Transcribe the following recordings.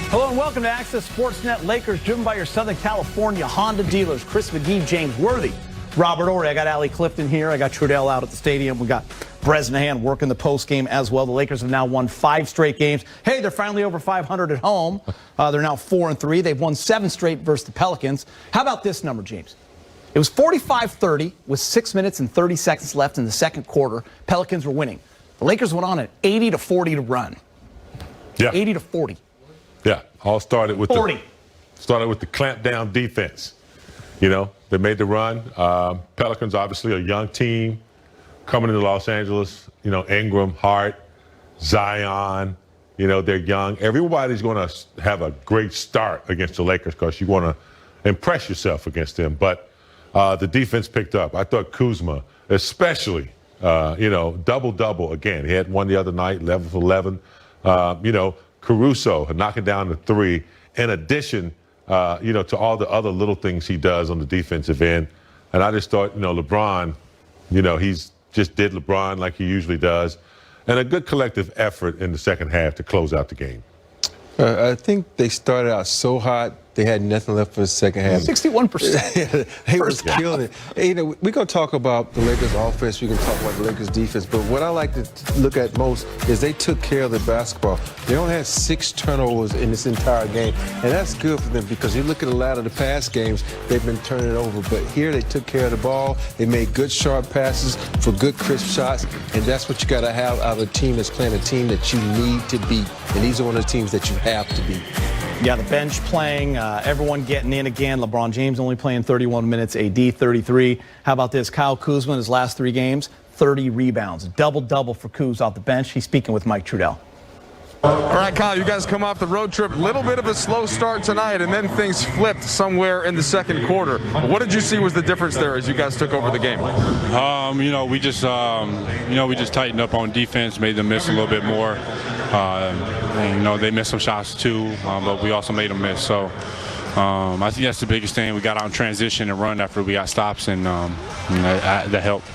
Hello and welcome to Access Sportsnet. Lakers driven by your Southern California Honda dealers. Chris McGee, James Worthy, Robert Ory. I got Allie Clifton here. I got Trudell out at the stadium. We got Bresnahan working the post game as well. The Lakers have now won 5 straight games. Hey, they're finally over 500 at home. They're now 4-3. They've won 7 straight versus the Pelicans. How about this number, James? It was 45-30 with 6 minutes and 30 seconds left in the second quarter. Pelicans were winning. The Lakers went on an 80-40 to run. Yeah. 80-40. Yeah. All started with 40. the clamp down defense. You know, they made the run. Pelicans, obviously, a young team coming into Los Angeles. You know, Ingram, Hart, Zion. You know, they're young. Everybody's going to have a great start against the Lakers because you want to impress yourself against them. But the defense picked up. I thought Kuzma, especially, you know, double-double again. He had one the other night, 11 for 11. You know, Caruso knocking down the 3. In addition, you know, to all the other little things he does on the defensive end. And I just thought, you know, LeBron, you know, he's just did LeBron like he usually does. And a good collective effort in the second half to close out the game. I think they started out so hot, they had nothing left for the second half. 61%. They was killing it. Hey, you know, we're going to talk about the Lakers offense. We're going to talk about the Lakers defense. But what I like to look at most is they took care of the basketball. They only had 6 turnovers in this entire game. And that's good for them because you look at a lot of the past games, they've been turning it over. But here they took care of the ball. They made good, sharp passes for good, crisp shots. And that's what you got to have out of a team that's playing a team that you need to beat. And these are one of the teams that you have to beat. Yeah, the bench playing, everyone getting in again. LeBron James only playing 31 minutes, AD 33. How about this? Kyle Kuzma in his last 3 games, 30 rebounds. Double-double for Kuz off the bench. He's speaking with Mike Trudell. All right, Kyle, you guys come off the road trip. Little bit of a slow start tonight, and then things flipped somewhere in the second quarter. What did you see was the difference there as you guys took over the game? You know, we just tightened up on defense, made them miss a little bit more. And, you know, they missed some shots too, but we also made them miss. So I think that's the biggest thing. We got out in transition and run after we got stops, and you know, that helped.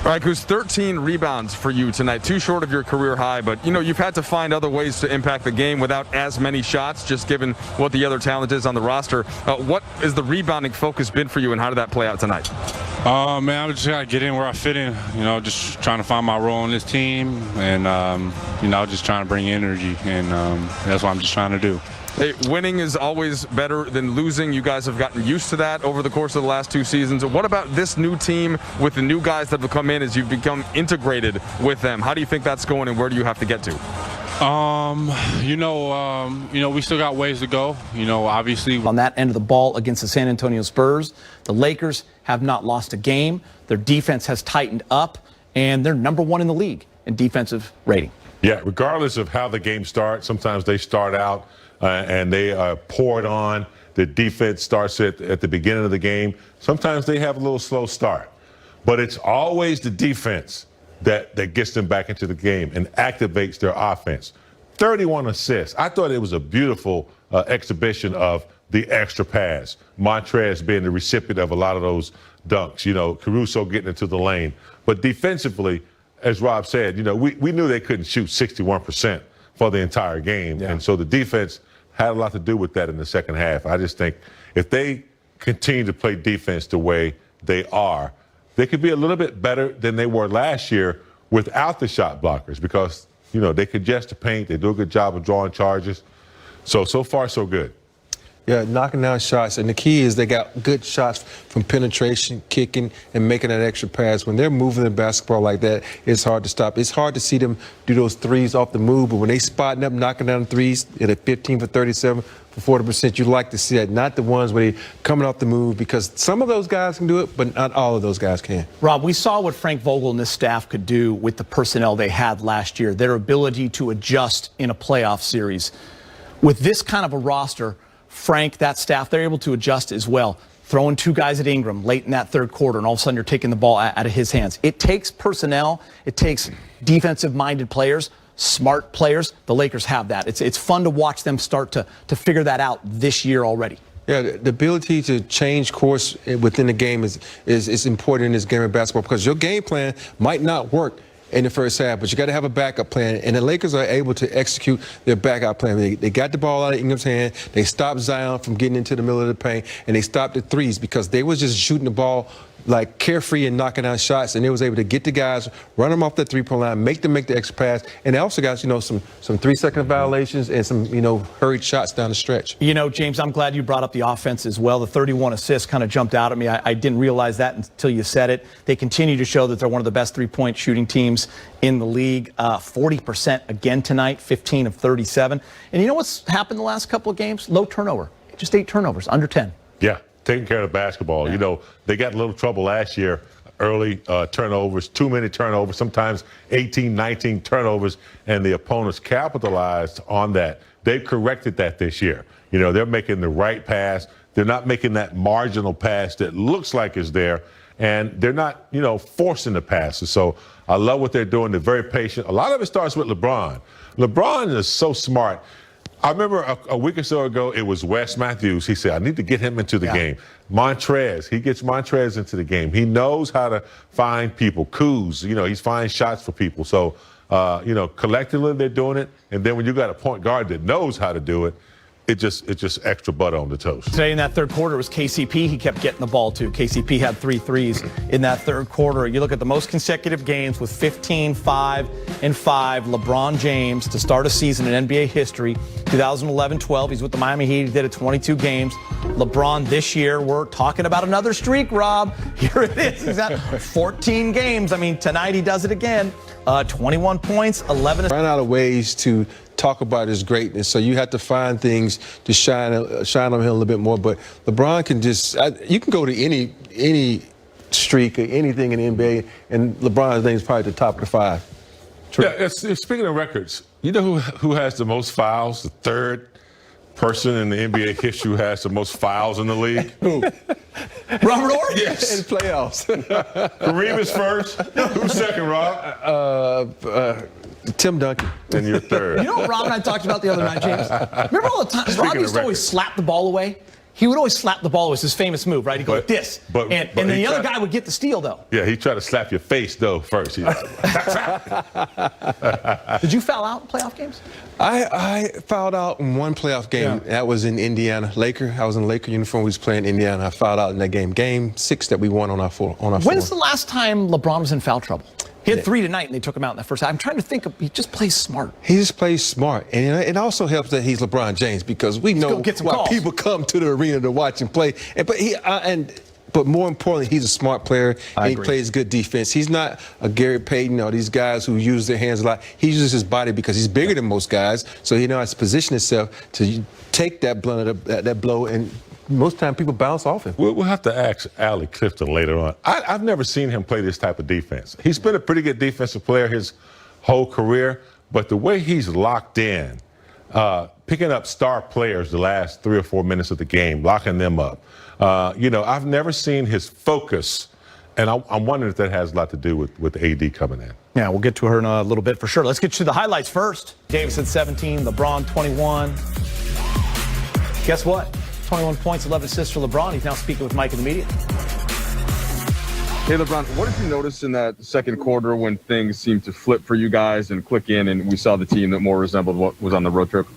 All right, Kuz, 13 rebounds for you tonight, 2 short of your career high, but, you know, you've had to find other ways to impact the game without as many shots, just given what the other talent is on the roster. What is the rebounding focus been for you, and how did that play out tonight? Man, I'm just trying to get in where I fit in, you know, just trying to find my role on this team, and, you know, just trying to bring energy, and that's what I'm just trying to do. Hey, winning is always better than losing. You guys have gotten used to that over the course of the last 2 seasons. What about this new team with the new guys that have come in as you've become integrated with them? How do you think that's going, and where do you have to get to? You know, we still got ways to go. You know, obviously. On that end of the ball against the San Antonio Spurs, the Lakers have not lost a game. Their defense has tightened up, and they're number 1 in the league in defensive rating. Yeah, regardless of how the game starts, sometimes they start out and they pour it on. The defense starts at the beginning of the game. Sometimes they have a little slow start. But it's always the defense that gets them back into the game and activates their offense. 31 assists. I thought it was a beautiful exhibition of the extra pass. Montrez being the recipient of a lot of those dunks. You know, Caruso getting into the lane. But defensively, as Rob said, you know, we knew they couldn't shoot 61% for the entire game. Yeah. And so the defense had a lot to do with that in the second half. I just think if they continue to play defense the way they are, they could be a little bit better than they were last year without the shot blockers because, you know, they congest the paint. They do a good job of drawing charges. So far, so good. Yeah, knocking down shots. And the key is they got good shots from penetration, kicking, and making that extra pass. When they're moving the basketball like that, it's hard to stop. It's hard to see them do those threes off the move, but when they spotting up, knocking down threes at a 15 for 37 for 40%, you like to see that, not the ones where they're coming off the move, because some of those guys can do it, but not all of those guys can. Rob, we saw what Frank Vogel and this staff could do with the personnel they had last year, their ability to adjust in a playoff series. With this kind of a roster, Frank, that staff, they're able to adjust as well. Throwing 2 guys at Ingram late in that third quarter, and all of a sudden you're taking the ball out of his hands. It takes personnel. It takes defensive-minded players, smart players. The Lakers have that. It's fun to watch them start to figure that out this year already. Yeah, the ability to change course within the game is important in this game of basketball because your game plan might not work in the first half, but you got to have a backup plan. And the Lakers are able to execute their backup plan. They got the ball out of Ingram's hand. They stopped Zion from getting into the middle of the paint, and they stopped the threes because they was just shooting the ball like carefree and knocking down shots, and they was able to get the guys, run them off the three-point line, make them make the extra pass, and they also got, some 3-second violations and some, hurried shots down the stretch. James, I'm glad you brought up the offense as well. The 31 assists kind of jumped out at me. I didn't realize that until you said it. They continue to show that they're one of the best three-point shooting teams in the league. 40% again tonight, 15 of 37. And you know what's happened the last couple of games? Low turnover. Just 8 turnovers, under 10. Yeah, taking care of the basketball. Yeah. They got a little trouble last year, early turnovers, too many turnovers, sometimes 18, 19 turnovers, and the opponents capitalized on that. They've corrected that this year. They're making the right pass. They're not making that marginal pass that looks like it's there, and they're not, forcing the passes. So I love what they're doing. They're very patient. A lot of it starts with LeBron. LeBron is so smart. I remember a week or so ago, it was Wes Matthews. He said, I need to get him into the game. Montrez, he gets Montrez into the game. He knows how to find people. Kuz, he's finding shots for people. So, collectively they're doing it. And then when you got a point guard that knows how to do it, it's just extra butter on the toast. Today in that third quarter was KCP. He kept getting the ball, too. KCP had 3 threes in that third quarter. You look at the most consecutive games with 15, 5, and 5. LeBron James to start a season in NBA history, 2011-12. He's with the Miami Heat. He did it 22 games. LeBron this year, we're talking about another streak, Rob. Here it is. He's at 14 games. I mean, tonight he does it again. 21 points, 11 assists. Find out ways to talk about his greatness, so you have to find things to shine on him a little bit more. But LeBron can you can go to any streak or anything in the NBA, and LeBron's name is probably at the top of the 5. True. Yeah, speaking of records, you know who has the most fouls? The third person in the NBA history who has the most fouls in the league? Who? Robert Horry? Yes. In playoffs. Kareem is first. Who's second, Rob? Tim Duncan. And you're third. You know what Rob and I talked about the other night, James? Remember all the time Rob used to always slap the ball away? He would always slap the ball. It was his famous move, right? He'd go like this. And then the other guy would get the steal, though. Yeah, he tried to slap your face, though, first. Did you foul out in playoff games? I fouled out in one playoff game. Yeah. That was in Indiana. I was in a Laker uniform. We was playing Indiana. I fouled out in that game. Game 6 that we won on our floor. When's the last time LeBron was in foul trouble? He had 3 tonight, and they took him out in the first half. I'm trying to think he just plays smart. He just plays smart. And it also helps that he's LeBron James, because we know why people come to the arena to watch him play. But more importantly, he's a smart player, and he plays good defense. He's not a Gary Payton or these guys who use their hands a lot. He uses his body because he's bigger than most guys, so he knows how to position himself to take that blow, and most time people bounce off him. We'll have to ask Allie Clifton later on. I've never seen him play this type of defense. He's been a pretty good defensive player his whole career, but the way he's locked in, picking up star players the last 3 or 4 minutes of the game, locking them up. I've never seen his focus, and I'm wondering if that has a lot to do with AD coming in. Yeah, we'll get to her in a little bit for sure. Let's get to the highlights first. Davis at 17, LeBron 21. Guess what? 21 points, 11 assists for LeBron. He's now speaking with Mike in the media. Hey, LeBron, what did you notice in that second quarter when things seemed to flip for you guys and click in, and we saw the team that more resembled what was on the road trip?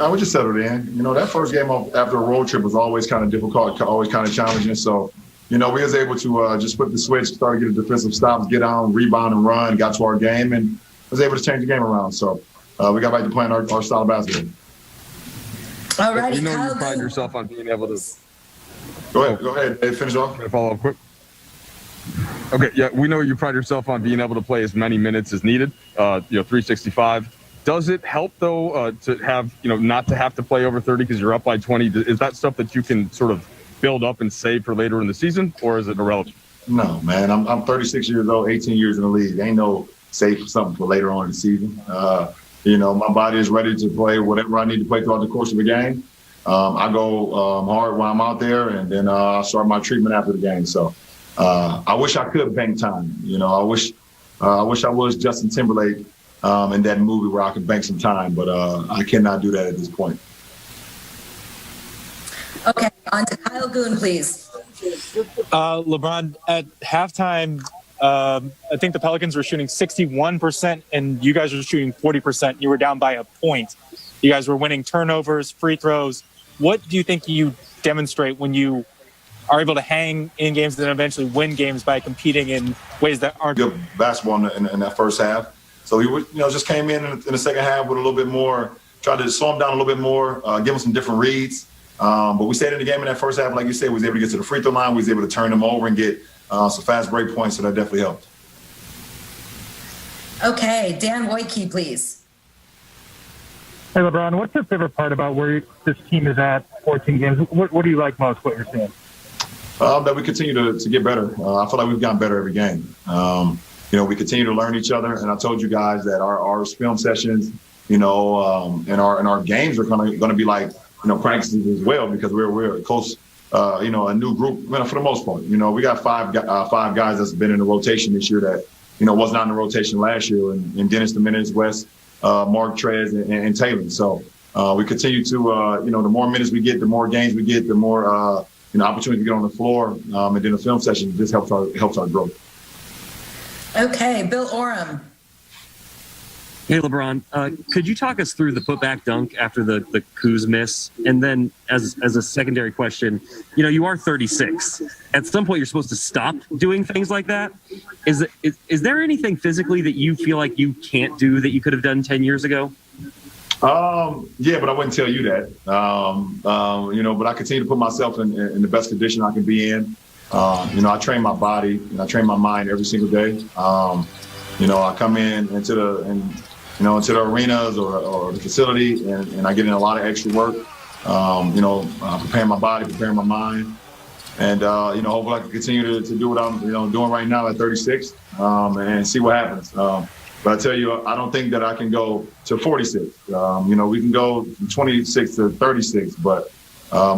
We just settled in. That first game after a road trip was always kind of difficult, always kind of challenging. So, we was able to just flip the switch, start to get defensive stops, get on, rebound, and run, got to our game, and was able to change the game around. So we got back to playing our style of basketball. All right. You pride yourself on being able to. Go ahead. Hey, finish off. Can I follow up quick? Okay, yeah, we know you pride yourself on being able to play as many minutes as needed. 365. Does it help though to have not to have to play over 30 because you're up by 20? Is that stuff that you can sort of build up and save for later in the season, or is it irrelevant? No, man. I'm 36 years old, 18 years in the league. Ain't no save for something for later on in the season. My body is ready to play whatever I need to play throughout the course of the game. I go hard when I'm out there, and then I start my treatment after the game. So I wish I could bank time. I wish I was Justin Timberlake in that movie where I could bank some time, but I cannot do that at this point. Okay, on to Kyle Goon, please. LeBron, at halftime, I think the Pelicans were shooting 61%, and you guys were shooting 40%. You were down by a point. You guys were winning turnovers, free throws. What do you think you demonstrate when you are able to hang in games and then eventually win games by competing in ways that aren't good basketball in that first half? So we just came in the second half with a little bit more, tried to slow them down a little bit more, give them some different reads. But we stayed in the game in that first half, like you said, we was able to get to the free throw line. We was able to turn them over and get some fast break points, so that definitely helped. Okay, Dan Wojcicki, please. Hey, LeBron, what's your favorite part about where this team is at 14 games? What do you like most, what you're seeing? That we continue to get better. I feel like we've gotten better every game. We continue to learn each other, and I told you guys that our film sessions, and our games are going to be like, practices as well, because we're close, a new group, for the most part. We got five guys that's been in the rotation this year that, was not in the rotation last year, and Dennis Dominguez, West, Mark Trez, and Taylor. So we continue to, the more minutes we get, the more games we get, the more, opportunity to get on the floor, and then the film session just helps our growth. Okay, Bill Oram. Hey, LeBron, could you talk us through the putback dunk after the Kuz miss? And then as a secondary question, you are 36. At some point, you're supposed to stop doing things like that. Is there anything physically that you feel like you can't do that you could have done 10 years ago? Yeah, but I wouldn't tell you that. But I continue to put myself in the best condition I can be in. I train my body and I train my mind every single day. I come into the arenas or the facility, and I get in a lot of extra work. Preparing my body, preparing my mind, and hopefully I can continue to do what I'm doing right now at 36, and see what happens. But I tell you, I don't think that I can go to 46. We can go from 26 to 36, but I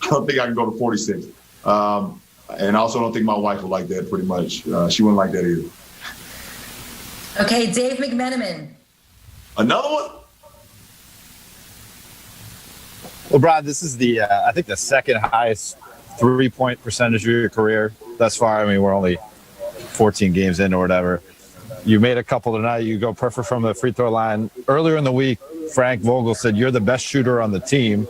don't think I can go to 46. And I also don't think my wife would like that. Pretty much, she wouldn't like that either. Okay, Dave McMenamin. Another one? LeBron, this is I think the second highest 3-point percentage of your career thus far. I mean, we're only 14 games in or whatever. You made a couple tonight. You go perfect from the free throw line. Earlier in the week, Frank Vogel said you're the best shooter on the team.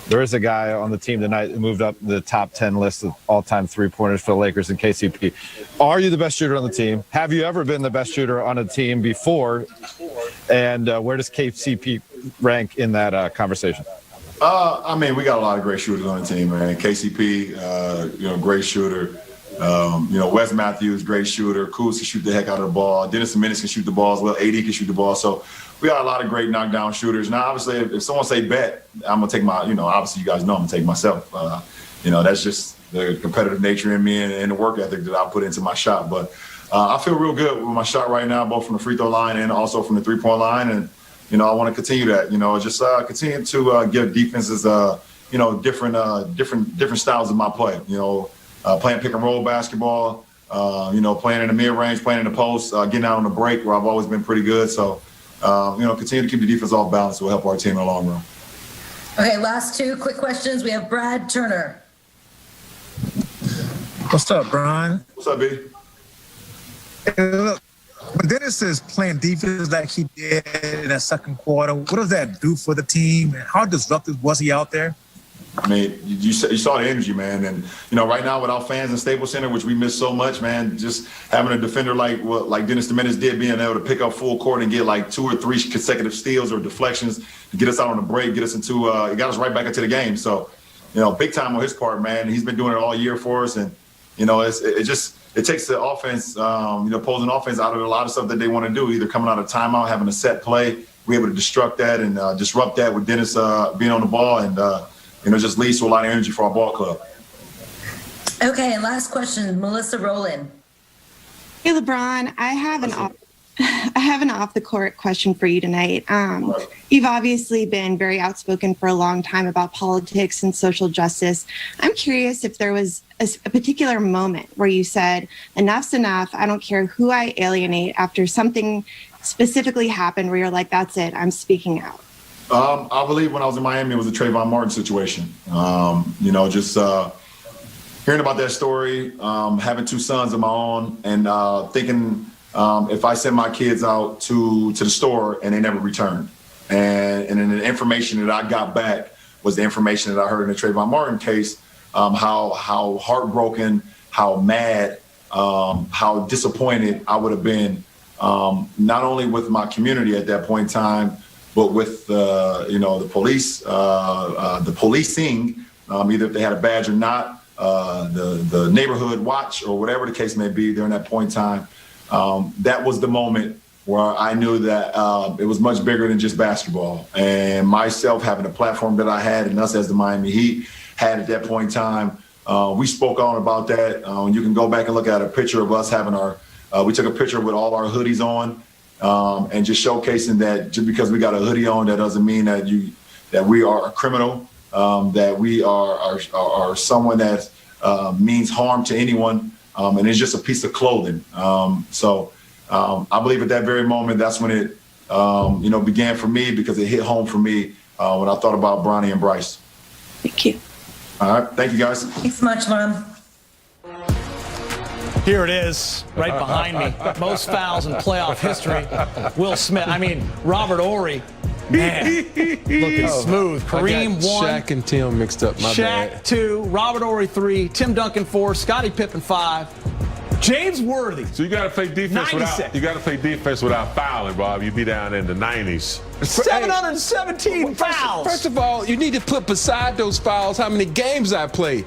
There is a guy on the team tonight who moved up the top 10 list of all-time three-pointers for the Lakers in KCP. Are you the best shooter on the team? Have you ever been the best shooter on a team before? And where does KCP rank in that conversation? We got a lot of great shooters on the team, man. KCP, great shooter. Wes Matthews, great shooter. Kuz can shoot the heck out of the ball. Dennis Dominguez can shoot the ball as well. AD can shoot the ball. So we got a lot of great knockdown shooters. Now, obviously, if someone say bet, I'm going to take my, obviously you guys know I'm going to take myself. That's just the competitive nature in me and the work ethic that I put into my shot. But I feel real good with my shot right now, both from the free throw line and also from the three-point line. And, I want to continue that, just continue to give defenses, different styles of my play, playing pick and roll basketball, playing in the mid-range, playing in the post, getting out on the break where I've always been pretty good. So, continue to keep the defense off balance will help our team in the long run. Okay, last two quick questions. We have Brad Turner. What's up, Brian? What's up, B? Hey, look, when Dennis is playing defense like he did in that second quarter, what does that do for the team? And how disruptive was he out there? I mean, you saw the energy, man. And, right now without fans in Staples Center, which we miss so much, man, just having a defender like Dennis Dominguez did, being able to pick up full court and get like 2 or 3 consecutive steals or deflections to get us out on the break, get us into it got us right back into the game. So, big time on his part, man. He's been doing it all year for us. And, it takes the offense, opposing offense out of a lot of stuff that they want to do, either coming out of timeout, having a set play. We're able to disrupt that and disrupt that with Dennis being on the ball and, just leads to a lot of energy for our ball club. Okay, and last question, Melissa Rowland. Hey, LeBron, I have an off-the-court question for you tonight. You've obviously been very outspoken for a long time about politics and social justice. I'm curious if there was a particular moment where you said, enough's enough, I don't care who I alienate, after something specifically happened where you're like, that's it, I'm speaking out. I believe when I was in Miami, it was the Trayvon Martin situation. hearing about that story, having two sons of my own, and thinking if I send my kids out to the store and they never returned, and then the information that I got back was the information that I heard in the Trayvon Martin case, how heartbroken, how mad, how disappointed I would have been, not only with my community at that point in time, but with the police, the policing, either if they had a badge or not, the neighborhood watch or whatever the case may be during that point in time. That was the moment where I knew that it was much bigger than just basketball. And myself having the platform that I had, and us as the Miami Heat had at that point in time, we spoke on about that. You can go back and look at a picture of us having we took a picture with all our hoodies on, and just showcasing that just because we got a hoodie on, that doesn't mean that we are a criminal, that we are someone that means harm to anyone, and it's just a piece of clothing. So I believe at that very moment, that's when it began for me, because it hit home for me when I thought about Bronny and Bryce. Thank you. All right, thank you guys. Thanks so much, Mom. Here it is, right behind me. Most fouls in playoff history. Will Smith. I mean, Robert Horry. Man, looking smooth. Kareem 1. Shaq and Tim mixed up. My Shaq bad. 2. Robert Horry 3. Tim Duncan 4. Scottie Pippen 5. James Worthy. So you got to play defense 96. without fouling, Bob. You'd be down in the 90s. 717 fouls. First of all, you need to put beside those fouls how many games I played.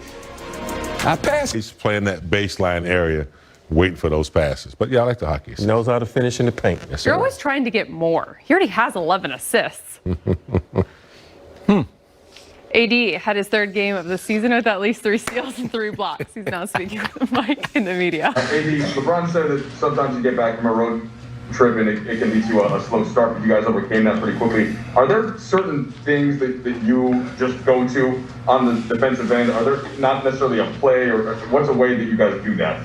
I passed. He's playing that baseline area, waiting for those passes. But yeah, I like the hockey. He knows how to finish in the paint. Yes, You're sir. always trying to get more. He already has 11 assists. AD had his third game of the season with at least 3 steals and 3 blocks. He's now speaking with the mic in the media. AD, LeBron said that sometimes you get back from a road trip and it can lead to a slow start, but you guys overcame that pretty quickly. Are there certain things that you just go to on the defensive end? Are there not necessarily a play, or what's a way that you guys do that?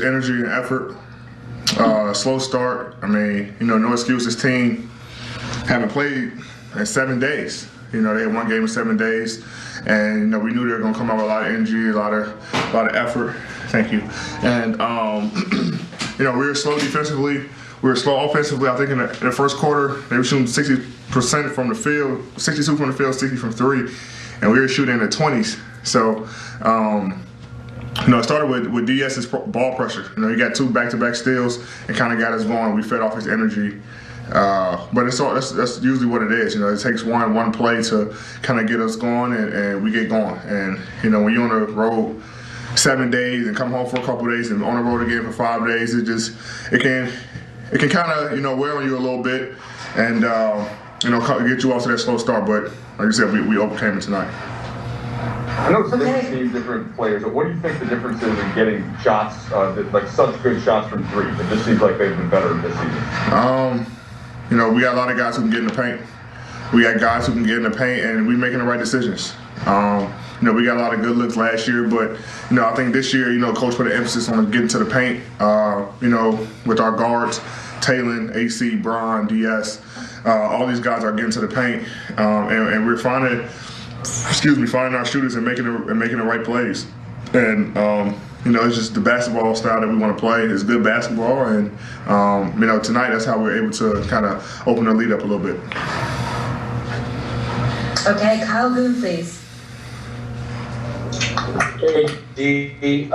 Energy and effort. Slow start. I mean, no excuses. Team haven't played in 7 days. They had one game in 7 days, and we knew they were going to come out with a lot of energy, a lot of effort. Thank you. And we were slow defensively. We were slow offensively. I think in the first quarter they were shooting 60% from the field, 62 from the field, 60 from 3, and we were shooting in the 20s. So. It started with DS's ball pressure. He got 2 back-to-back steals and kind of got us going. We fed off his energy. But that's usually what it is. It takes one play to kind of get us going, and we get going. And, when you're on the road 7 days and come home for a couple of days and on the road again for 5 days, it can kind of, wear on you a little bit and, get you off to that slow start. But like I said, we overcame it tonight. I know different teams, different players, but what do you think the difference is in getting shots, like such good shots from 3? It just seems like they've been better this season. We got a lot of guys who can get in the paint. We got guys who can get in the paint, and we're making the right decisions. We got a lot of good looks last year, but, I think this year, Coach put an emphasis on getting to the paint, with our guards, Taylor, AC, Bron, DS. All these guys are getting to the paint, and we're finding our shooters and making the right plays. And, it's just the basketball style that we want to play. It's good basketball. And, tonight that's how we're able to kind of open the lead up a little bit. Okay, Kyle Boone, please. Hey, D,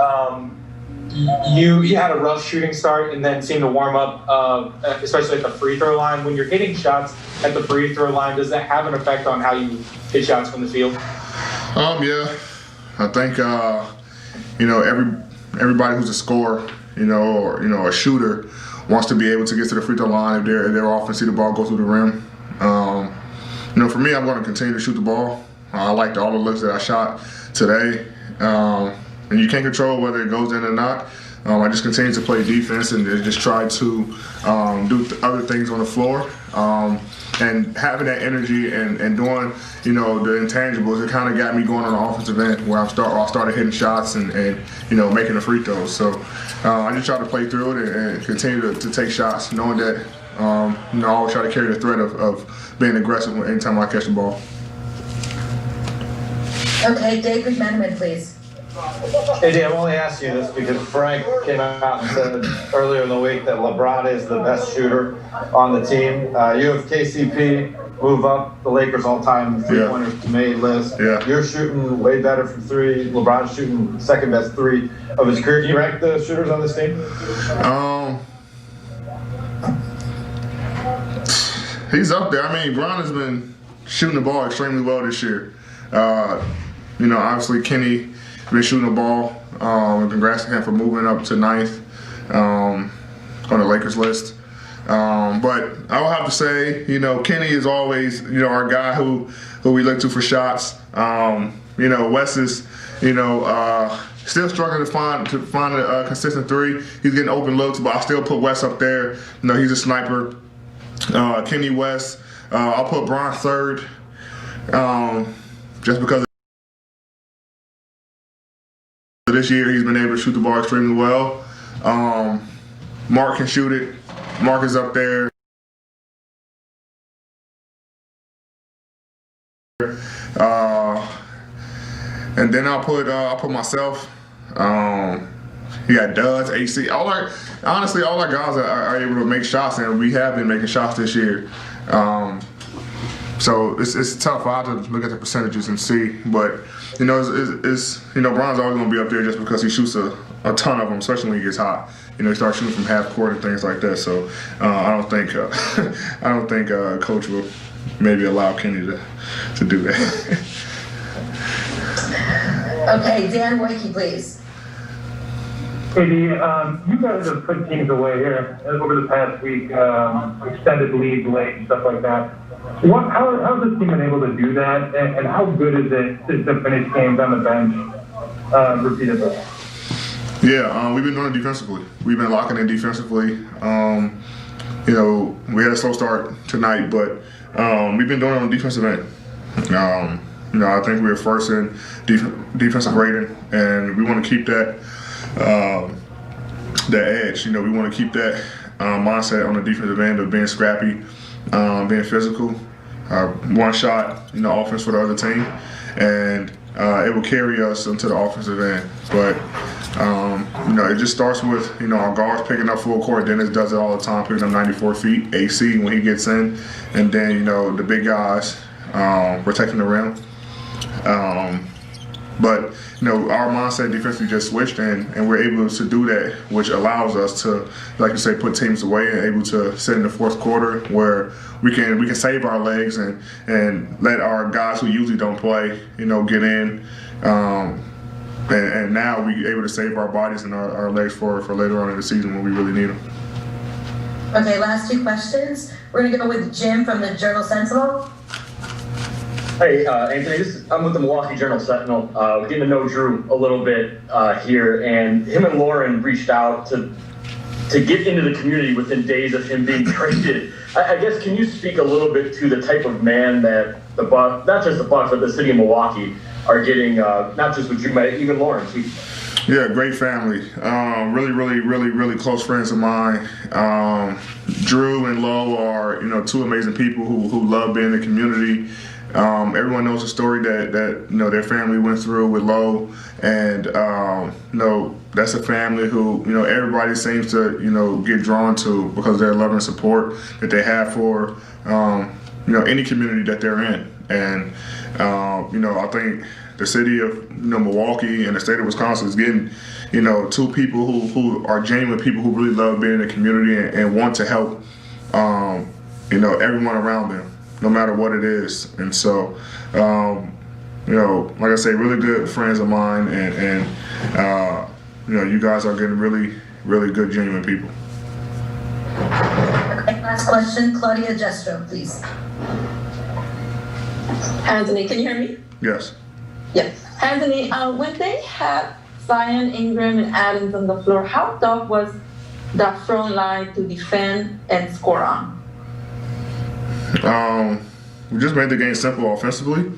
you had a rough shooting start and then seemed to warm up, especially at the free throw line. When you're hitting shots at the free throw line, does that have an effect on how you hit shots from the field? Yeah, I think everybody who's a scorer, or a shooter, wants to be able to get to the free throw line if they're often see the ball go through the rim. For me, I'm going to continue to shoot the ball. I liked all the looks that I shot today. And you can't control whether it goes in or not. I just continue to play defense and just try to do other things on the floor. And having that energy and doing, the intangibles, it kind of got me going on the offensive end where I started hitting shots and making the free throws. So I just try to play through it and continue to take shots, knowing that I always try to carry the threat of being aggressive anytime I catch the ball. Okay, David McMenamin, please. AD, I'm only asking you this because Frank came out and said earlier in the week that LeBron is the best shooter on the team. You have KCP move up the Lakers all-time three-pointers made list. Yeah. You're shooting way better from three. LeBron's shooting second best three of his career. Can you rank the shooters on this team? He's up there. I mean, Bron has been shooting the ball extremely well this year. Obviously Kenny been shooting the ball. And congrats to him for moving up to 9th on the Lakers list. But I will have to say, Kenny is always, our guy who we look to for shots. Wes is, still struggling to find a consistent three. He's getting open looks, but I still put Wes up there. He's a sniper. Kenny, West. I'll put Bron third, just because this year he's been able to shoot the ball extremely well. Mark can shoot it. Mark is up there. And then I'll put myself. You got Duds, AC. Honestly, all our guys are able to make shots, and we have been making shots this year. So it's tough. I have to look at the percentages and see, but Bron's always going to be up there just because he shoots a ton of them, especially when he gets hot. He starts shooting from half court and things like that. So I don't think Coach will maybe allow Kenny to do that. Okay, Dan Wakey, please. AD, you guys have put teams away here over the past week, extended leads late and stuff like that. How has this team been able to do that, and how good is it to finish games on the bench repeatedly? Yeah, we've been doing it defensively. We've been locking in defensively. We had a slow start tonight, but we've been doing it on the defensive end. I think we were first in defensive rating, and we want to keep that edge. We want to keep that mindset on the defensive end of being scrappy, being physical, one shot, offense for the other team, and it will carry us into the offensive end. But it just starts with our guards picking up full court. Dennis does it all the time, picking up 94 feet. AC when he gets in, and then the big guys protecting the rim. But our mindset defensively just switched, and we're able to do that, which allows us to, like you say, put teams away and able to sit in the fourth quarter where we can save our legs and let our guys who usually don't play, get in. And now we're able to save our bodies and our legs for later on in the season when we really need them. Okay, last two questions. We're going to go with Jim from the Journal-Sentinel. Hey, Anthony, I'm with the Milwaukee Journal-Sentinel. Getting to know Drew a little bit here, and him and Lauren reached out to get into the community within days of him being traded. I guess, can you speak a little bit to the type of man that the Bucks, not just the Bucks, but the city of Milwaukee are getting, not just with you, but even Lauren too? Yeah, great family. Really close friends of mine. Drew and Lo are, two amazing people who love being in the community. Everyone knows the story that their family went through with Lo, and that's a family who everybody seems to get drawn to because of their love and support that they have for any community that they're in. And I think the city of Milwaukee and the state of Wisconsin is getting, two people who are genuine people who really love being in the community and want to help, everyone around them, no matter what it is. And so, like I say, really good friends of mine, and you guys are getting really, really good, genuine people. Okay, last question, Claudia Jestro, please. Anthony, can you hear me? Yes. Yes. Anthony, when they had Zion, Ingram, and Adams on the floor, how tough was that front line to defend and score on? We just made the game simple offensively.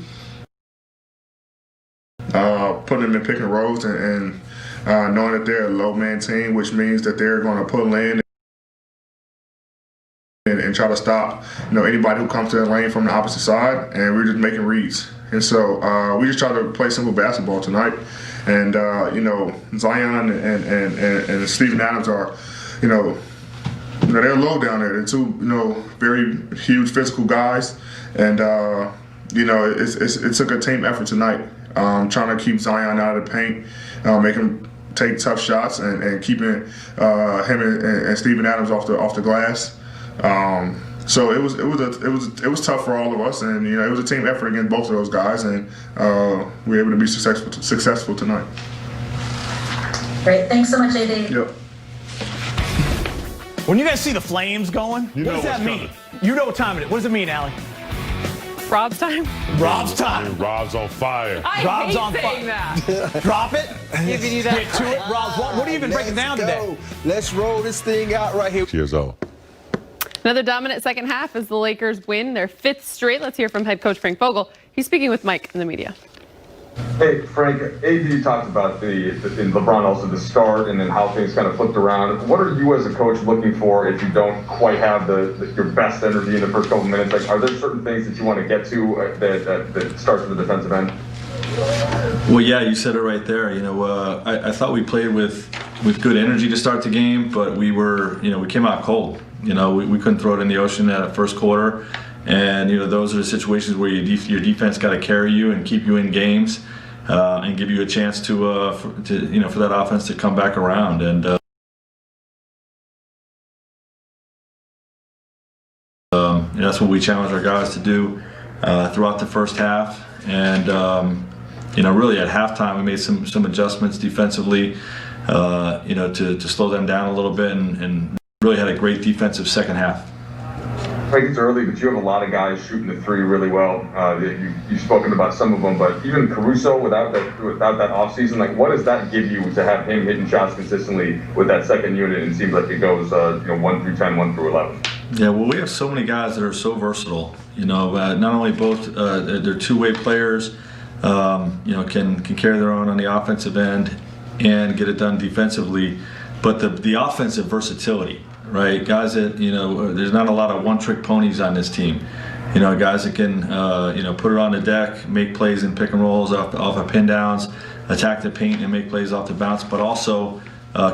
Putting them in pick and rolls and knowing that they're a low man team, which means that they're going to pull in and try to stop anybody who comes to the lane from the opposite side, and we're just making reads. And so we just try to play simple basketball tonight. And Zion and Steven Adams are, they're low down there. They're two, very huge physical guys, and it took a team effort tonight, trying to keep Zion out of the paint, make him take tough shots, and keeping him and Steven Adams off the glass. So it was tough for all of us, and it was a team effort against both of those guys, and we were able to be successful tonight. Great, thanks so much, AD. Yep. When you guys see the flames going, what does that mean? You know what time it is. What does it mean, Allie? Rob's time? Rob's time. Rob's on fire. I hate saying that. Drop it. Giving you that. Get to it, Rob. What are you even breaking down today? Let's roll this thing out right here. Years old. Another dominant second half as the Lakers win their 5th straight. Let's hear from head coach Frank Vogel. He's speaking with Mike in the media. Hey, Frank, AD talked about in LeBron also the start and then how things kind of flipped around. What are you as a coach looking for if you don't quite have your best energy in the first couple minutes? Like, are there certain things that you want to get to that starts with the defensive end? Well, yeah, you said it right there. I thought we played with good energy to start the game, but we came out cold. We couldn't throw it in the ocean in that first quarter. And those are the situations where your defense got to carry you and keep you in games, and give you a chance for that offense to come back around. And that's what we challenge our guys to do throughout the first half. And really at halftime we made some adjustments defensively, to slow them down a little bit, and really had a great defensive second half. I think it's early, but you have a lot of guys shooting the three really well. You've spoken about some of them, but even Caruso without that offseason, like what does that give you to have him hitting shots consistently with that second unit? And it seems like it goes 1 through 10, 1 through 11. Yeah, well, we have so many guys that are so versatile. Not only both they're two-way players, can carry their own on the offensive end and get it done defensively, but the offensive versatility. Right, guys that there's not a lot of one-trick ponies on this team. Guys that can put it on the deck, make plays in pick and rolls off of pin downs, attack the paint and make plays off the bounce, but also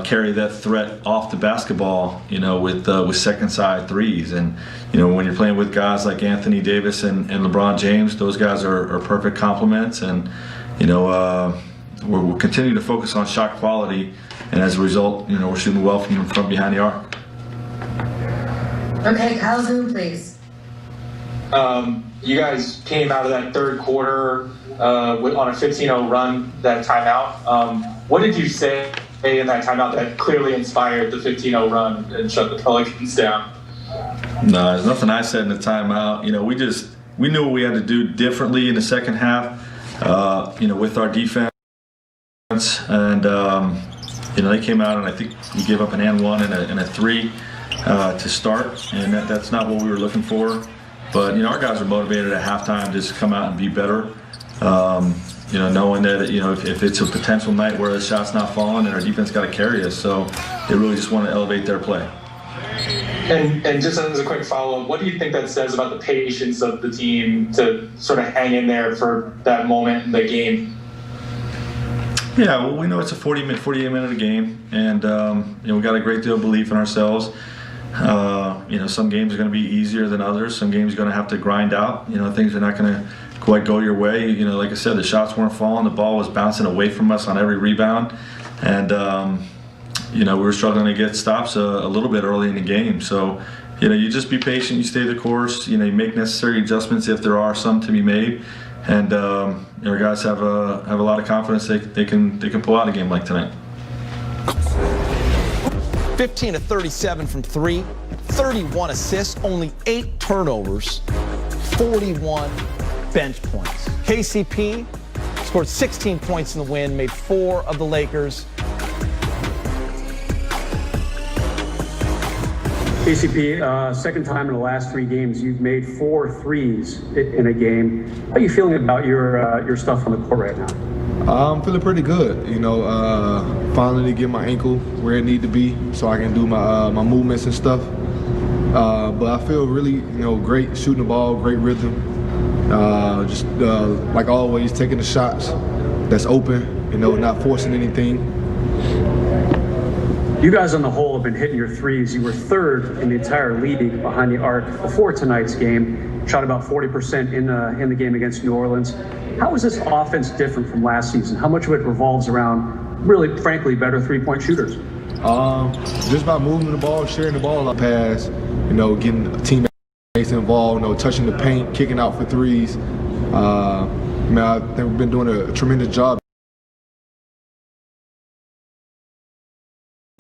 carry that threat off the basketball. With second side threes, and when you're playing with guys like Anthony Davis and LeBron James, those guys are perfect complements, and we're continuing to focus on shot quality, and as a result, we're shooting well from behind the arc. Okay, Kyle Zoom, please. You guys came out of that third quarter on a 15-0 run, that timeout. What did you say in that timeout that clearly inspired the 15-0 run and shut the Pelicans down? No, there's nothing I said in the timeout. We knew what we had to do differently in the second half, with our defense. And, they came out, and I think we gave up an and one and a three to start, and that's not what we were looking for. But our guys are motivated at halftime to just come out and be better. Knowing that if it's a potential night where the shot's not falling, then our defense got to carry us. So they really just want to elevate their play. And just as a quick follow-up, what do you think that says about the patience of the team to sort of hang in there for that moment in the game? Yeah, well, we know it's a 48-minute game, and we got a great deal of belief in ourselves. Some games are going to be easier than others. Some games you're going to have to grind out. Things are not going to quite go your way. Like I said, the shots weren't falling. The ball was bouncing away from us on every rebound, and we were struggling to get stops a little bit early in the game. So, you just be patient. You stay the course. You make necessary adjustments if there are some to be made. And our guys have a lot of confidence they can pull out a game like tonight. 15 of 37 from three, 31 assists, only 8 turnovers, 41 bench points. KCP scored 16 points in the win, made 4 of the Lakers. KCP, second time in the last 3 games, you've made 4 threes in a game. How are you feeling about your stuff on the court right now? I'm feeling pretty good. Finally get my ankle where it need to be so I can do my movements and stuff. But I feel really, great shooting the ball, great rhythm. Like always, taking the shots. that's open, you know, not forcing anything. You guys on the whole have been hitting your threes. You were third in the entire league behind the arc before tonight's game. Shot about 40% in the game against New Orleans. How is this offense different from last season? How much of it revolves around, really, frankly, better three-point shooters? Just by moving the ball, sharing the ball up pass, you know, getting teammates involved, you know, touching the paint, kicking out for threes. I think we've been doing a tremendous job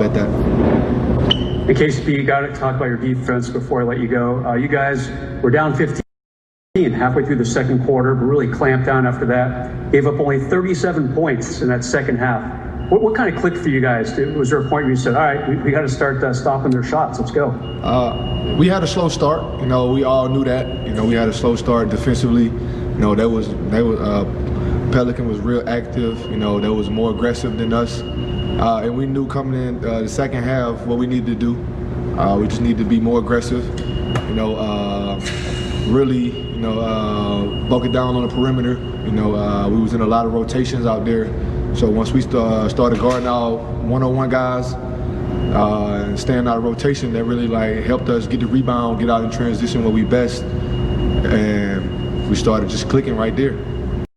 at that. In KCP, you got to talk about your defense before I let you go. You guys were down 15 halfway through the second quarter, but really clamped down after that. Gave up only 37 points in that second half. What kind of clicked for you guys? Was there a point where you said, all right, we got to start stopping their shots. Let's go. We had a slow start. You know, we all knew that. You know, we had a slow start defensively. You know, Pelican was real active. You know, that was more aggressive than us. And we knew coming in the second half what we needed to do. We just needed to be more aggressive. You know, really, you know, bucket down on the perimeter. You know, we was in a lot of rotations out there. So once we started guarding our one-on-one guys and staying out of rotation, that really like helped us get the rebound, get out in transition where we best, and we started just clicking right there.